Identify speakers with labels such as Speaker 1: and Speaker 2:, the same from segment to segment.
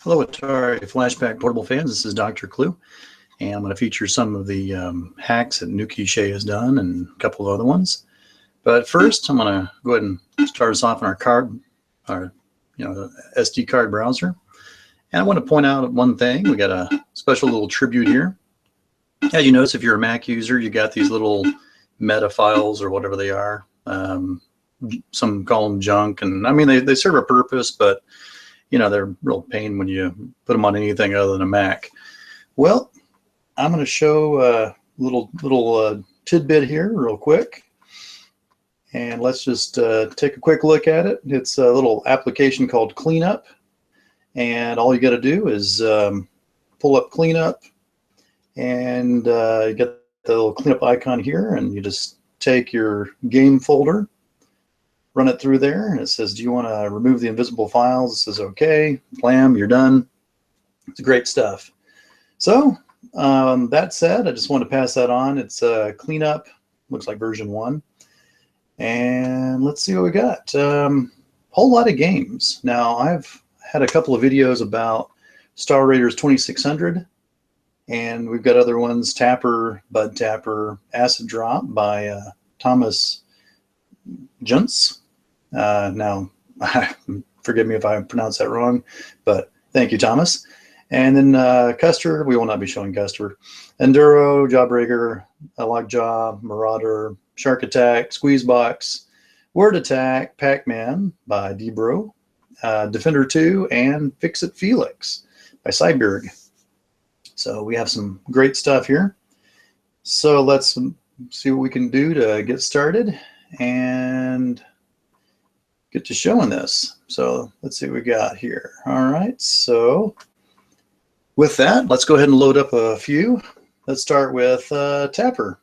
Speaker 1: Hello, Atari Flashback portable fans. This is Dr. Clue, and I'm going to feature some of the hacks that Nuki Shea has done and a couple of other ones. But first, I'm going to go ahead and start us off in our SD card browser. And I want to point out one thing. We got a special little tribute here. As you notice, if you're a Mac user, you got these little meta files or whatever they are. Some call them junk, and I mean they serve a purpose, but you know, they're real pain when you put them on anything other than a Mac. Well, I'm going to show a little tidbit here real quick. And let's just take a quick look at it. It's a little application called Cleanup. And all you got to do is pull up Cleanup. And you get the little cleanup icon here. And you just take your game folder, run it through there, and it says, do you want to remove the invisible files? It says, okay, blam, you're done. It's great stuff. So that said, I just want to pass that on. It's Cleanup, looks like version 1. And let's see what we got. Whole lot of games. Now, I've had a couple of videos about Star Raiders 2600, and we've got other ones, Tapper, Bud Tapper, Acid Drop by Thomas Juntz. Now, forgive me if I pronounce that wrong, but thank you, Thomas. And then Custer, we will not be showing Custer. Enduro, Jawbreaker, Lockjaw, Marauder, Shark Attack, Squeezebox, Word Attack, Pac-Man by Debro, Defender 2, and Fix It Felix by Cyberg. So we have some great stuff here. So let's see what we can do to get started and get to showing this. So let's see what we got here. All right, so with that, let's go ahead and load up a few. Let's start with Tapper.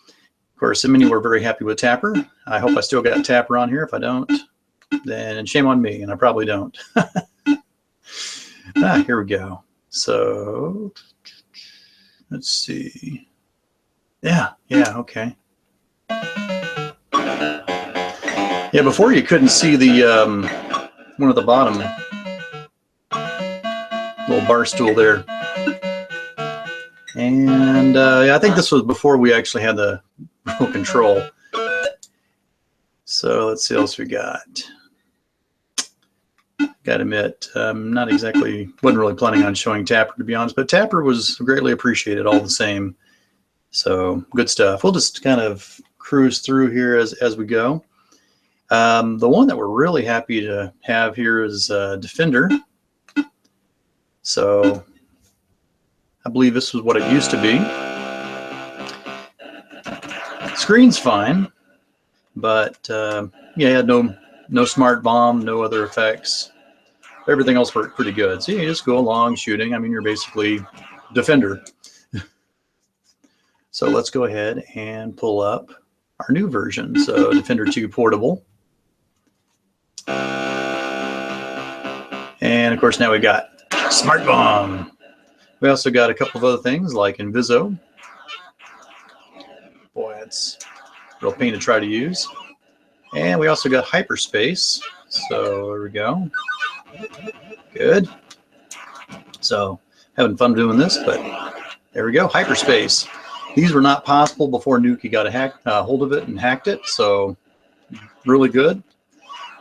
Speaker 1: Of course, many were very happy with Tapper. I hope I still got Tapper on here. If I don't, then shame on me, and I probably don't. Here we go. So let's see. Yeah, okay. Yeah, before you couldn't see the one at the bottom, little bar stool there. And yeah, I think this was before we actually had the real control. So let's see what else we got. Gotta admit, not exactly, wasn't really planning on showing Tapper, to be honest, but Tapper was greatly appreciated all the same. So good stuff. We'll just kind of cruise through here as we go. The one that we're really happy to have here is Defender. So I believe this was what it used to be. Screen's fine, but yeah, no smart bomb, no other effects. Everything else worked pretty good. So you just go along shooting. I mean, you're basically Defender. So let's go ahead and pull up our new version. So Defender 2 Portable. And of course, now we got Smart Bomb. We also got a couple of other things like Inviso. Boy, it's a real pain to try to use. And we also got Hyperspace. So there we go. Good. So having fun doing this, but there we go, Hyperspace. These were not possible before Nuki got a hold of it and hacked it. So really good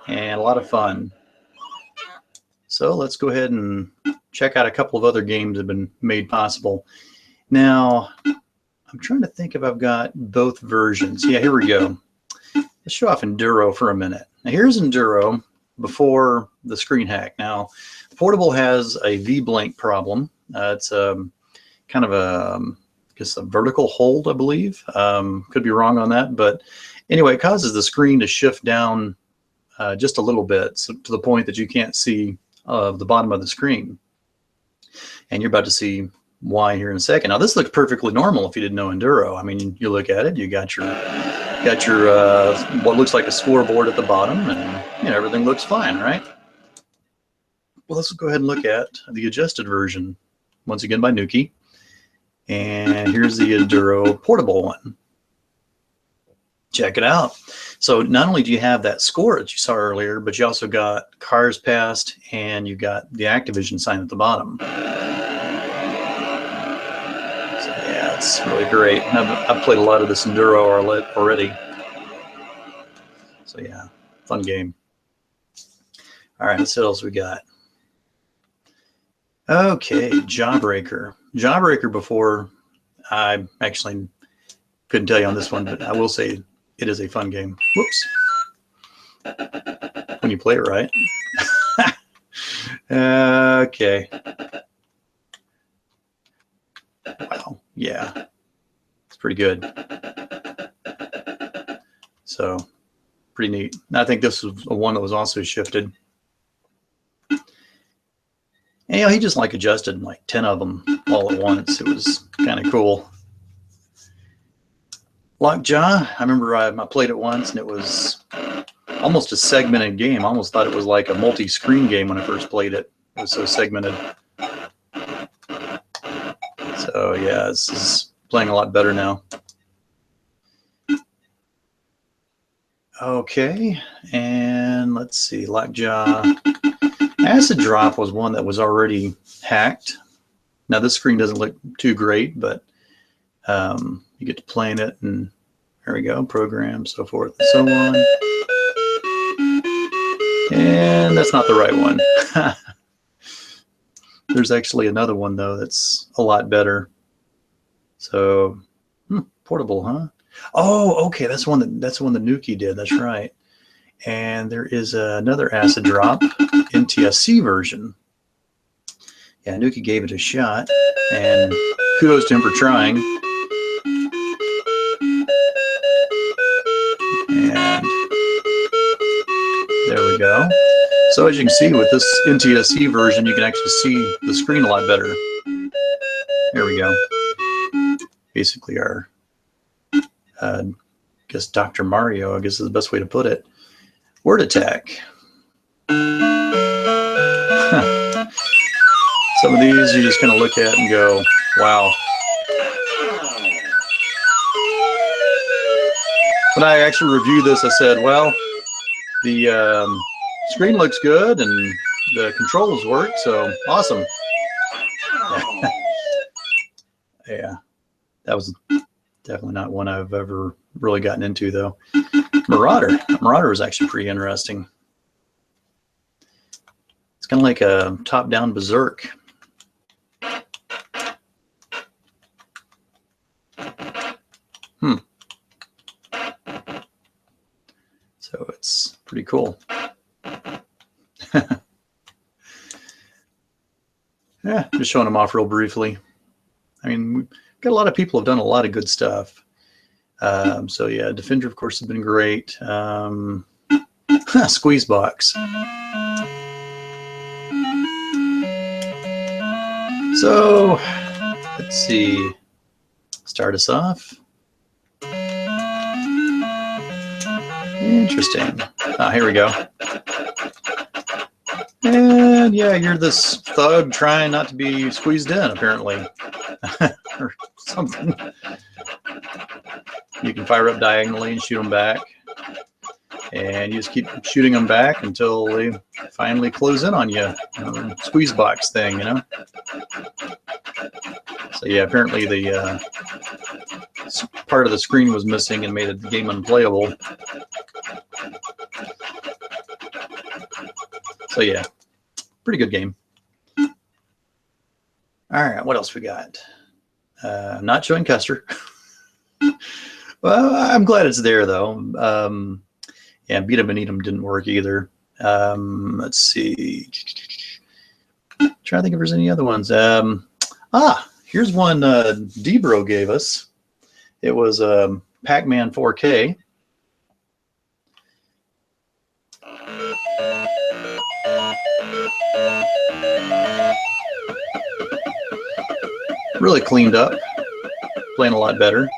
Speaker 1: and a lot of fun. So let's go ahead and check out a couple of other games that have been made possible. Now, I'm trying to think if I've got both versions. Yeah, here we go. Let's show off Enduro for a minute. Now here's Enduro before the screen hack. Now, the Portable has a V-blank problem. It's kind of I guess a vertical hold, I believe. Could be wrong on that, but anyway, it causes the screen to shift down just a little bit, so to the point that you can't see the bottom of the screen. And you're about to see why here in a second. Now this looks perfectly normal if you didn't know Enduro. I mean, you look at it, you got your what looks like a scoreboard at the bottom, and you know, everything looks fine, right? Well, let's go ahead and look at the adjusted version, once again by Nuki. And here's the Enduro Portable one. Check it out. So not only do you have that score that you saw earlier, but you also got cars passed, and you got the Activision sign at the bottom. So yeah, it's really great. I've played a lot of this Enduro already. So yeah, fun game. All right, let's see what else we got. Okay, Jawbreaker. Jawbreaker before, I actually couldn't tell you on this one, but I will say it is a fun game. Whoops. When you play it right. Okay. Wow. Yeah. It's pretty good. So, pretty neat. I think this was one that was also shifted. And, you know, he just like adjusted like 10 of them all at once. It was kind of cool. Lockjaw, I remember I played it once, and it was almost a segmented game. I almost thought it was like a multi-screen game when I first played it. It was so segmented. So yeah, this is playing a lot better now. Okay, and let's see, Lockjaw. Acid Drop was one that was already hacked. Now this screen doesn't look too great, but you get to playing it, and there we go, program, so forth and so on. And that's not the right one. There's actually another one though that's a lot better. So portable, huh? Oh, okay, that's one that Nuki did. That's right. And there is another Acid Drop NTSC version. Yeah, Nuki gave it a shot, and kudos to him for trying. And there we go. So as you can see with this NTSC version, you can actually see the screen a lot better. There we go. Basically our, I guess Dr. Mario, I guess is the best way to put it. Word attack. Huh. Some of these you just kind of look at and go, wow. When I actually reviewed this, I said, well, the screen looks good and the controls work, so awesome. Yeah, that was definitely not one I've ever really gotten into, though. Marauder was actually pretty interesting. It's kind of like a top-down Berserk. So it's pretty cool. Yeah, just showing them off real briefly. I mean, we've got a lot of people have done a lot of good stuff. So yeah, Defender, of course, has been great. Squeeze Box. So let's see. Start us off. Interesting. Here we go. And yeah, you're this thug trying not to be squeezed in, apparently. Or something. You can fire up diagonally and shoot them back. And you just keep shooting them back until they finally close in on you. Squeeze box thing, you know? So yeah, apparently the part of the screen was missing and made the game unplayable. So yeah, pretty good game. All right, what else we got? Not showing Custer. Well, I'm glad it's there though. Yeah, Beat 'em and Eat 'em didn't work either. Let's see. Try to think if there's any other ones. Here's one Debro gave us. It was Pac-Man 4K. Really cleaned up, playing a lot better.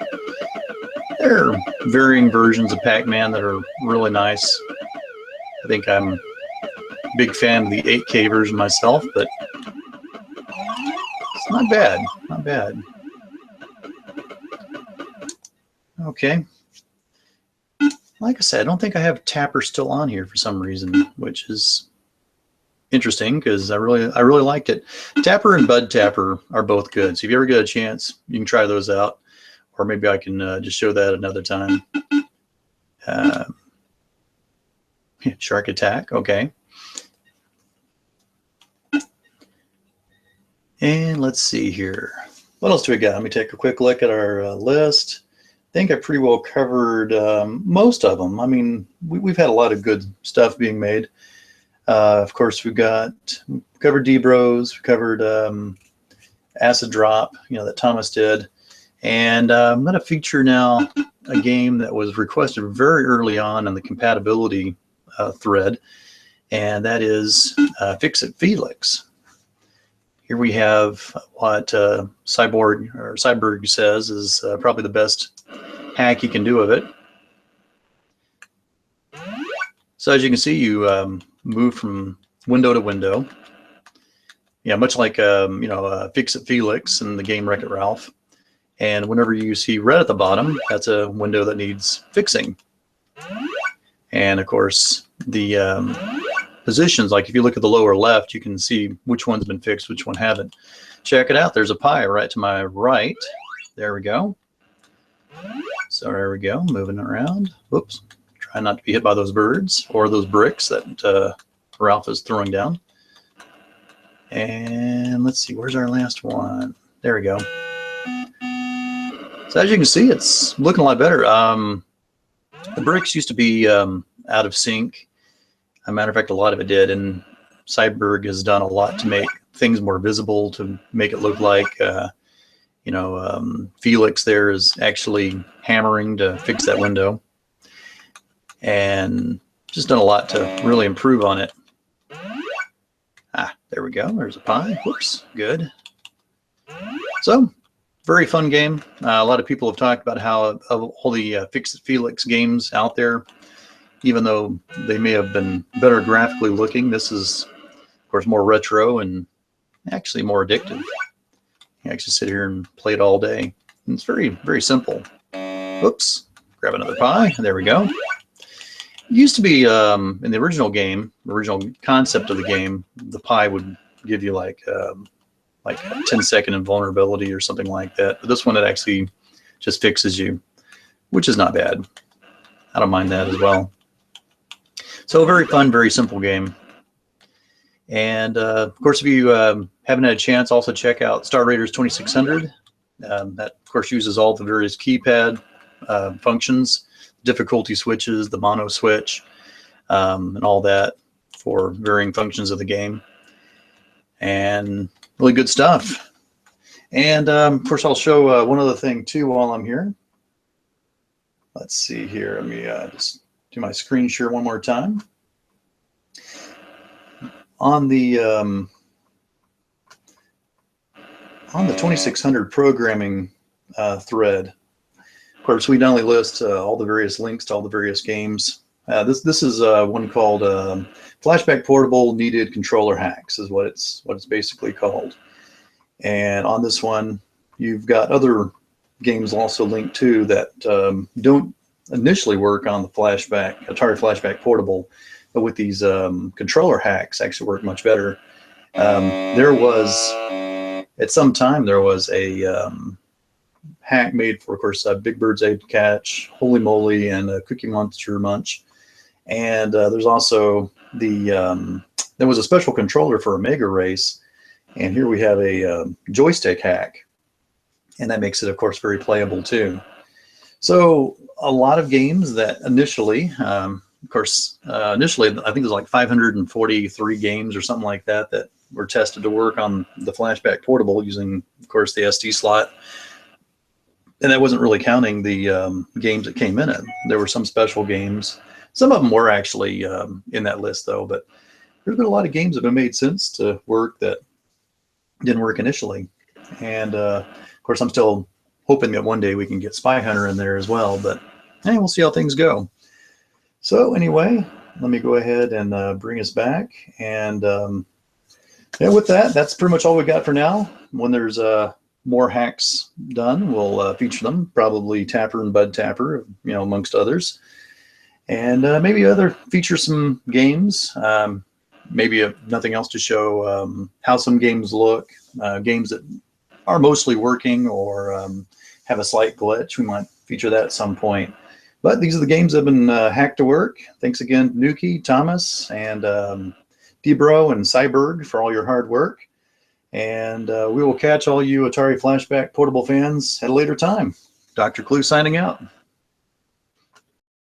Speaker 1: There are varying versions of Pac-Man that are really nice. I think I'm a big fan of the 8K version myself, but it's not bad, not bad. Okay. like I said, I don't think I have Tapper still on here for some reason, which is interesting because I really liked it. Tapper and Bud Tapper are both good. So if you ever get a chance, you can try those out, or maybe I can just show that another time. Shark Attack, okay. And let's see here. What else do we got? Let me take a quick look at our list. I think I pretty well covered most of them. I mean, we've had a lot of good stuff being made. Of course, we covered D-Bros, we covered Acid Drop, that Thomas did. And I'm going to feature now a game that was requested very early on in the compatibility thread, and that is Fix-It Felix. Here we have what Cyborg says is probably the best hack you can do of it. So as you can see, you move from window to window. Yeah, much like Fix-It Felix in the game Wreck-It Ralph. And whenever you see red at the bottom, that's a window that needs fixing. And of course, the positions, like if you look at the lower left, you can see which one's been fixed, which one haven't. Check it out. There's a pie right to my right. There we go. So there we go, moving around. Whoops. Try not to be hit by those birds or those bricks that Ralph is throwing down. And let's see, where's our last one? There we go. So as you can see, it's looking a lot better. The bricks used to be out of sync. As a matter of fact, a lot of it did, and Cyborg has done a lot to make things more visible, to make it look like, Felix there is actually hammering to fix that window, and just done a lot to really improve on it. There we go. There's a pie. Whoops. Good. So, very fun game. A lot of people have talked about how of all the Fix-It Felix games out there, even though they may have been better graphically looking, this is, of course, more retro and actually more addictive. You actually sit here and play it all day. And it's very, very simple. Oops. Grab another pie. There we go. It used to be in the original game, the original concept of the game, the pie would give you like a 10-second invulnerability or something like that. But this one, it actually just fixes you, which is not bad. I don't mind that as well. So a very fun, very simple game. And of course, if you haven't had a chance, also check out Star Raiders 2600. That, of course, uses all the various keypad functions, difficulty switches, the mono switch, and all that for varying functions of the game. And really good stuff. And of course, I'll show one other thing too while I'm here. Let's see here. Let me just do my screen share one more time. On the 2600 programming thread, of course, we not only list all the various links to all the various games. This is one called Flashback Portable Needed Controller Hacks, is what it's basically called. And on this one, you've got other games also linked to that don't initially work on the Atari Flashback Portable, but with these controller hacks actually work much better. There was, at some time, there was a hack made for, of course, Big Bird's Aid Catch, Holy Moly, and Cookie Monster Munch. And there's also there was a special controller for a Mega Race, and here we have a joystick hack, and that makes it, of course, very playable too. So a lot of games that initially, initially I think there's like 543 games or something like that that were tested to work on the Flashback Portable using, of course, the SD slot. And that wasn't really counting the games that came in it. There were some special games. Some of them were actually in that list, though. But there's been a lot of games that have been made since to work that didn't work initially. And, of course, I'm still hoping that one day we can get Spy Hunter in there as well. But, hey, we'll see how things go. So, anyway, let me go ahead and bring us back. And, yeah, with that, that's pretty much all we got for now. When there's more hacks done, we'll feature them, probably Tapper and Bud Tapper, amongst others. and maybe feature some games. Maybe nothing else to show how some games look, games that are mostly working or have a slight glitch. We might feature that at some point. But these are the games that have been hacked to work. Thanks again, Nuki, Thomas, and Debro and Cyberg for all your hard work. And we will catch all you Atari Flashback portable fans at a later time. Dr. Clue signing out.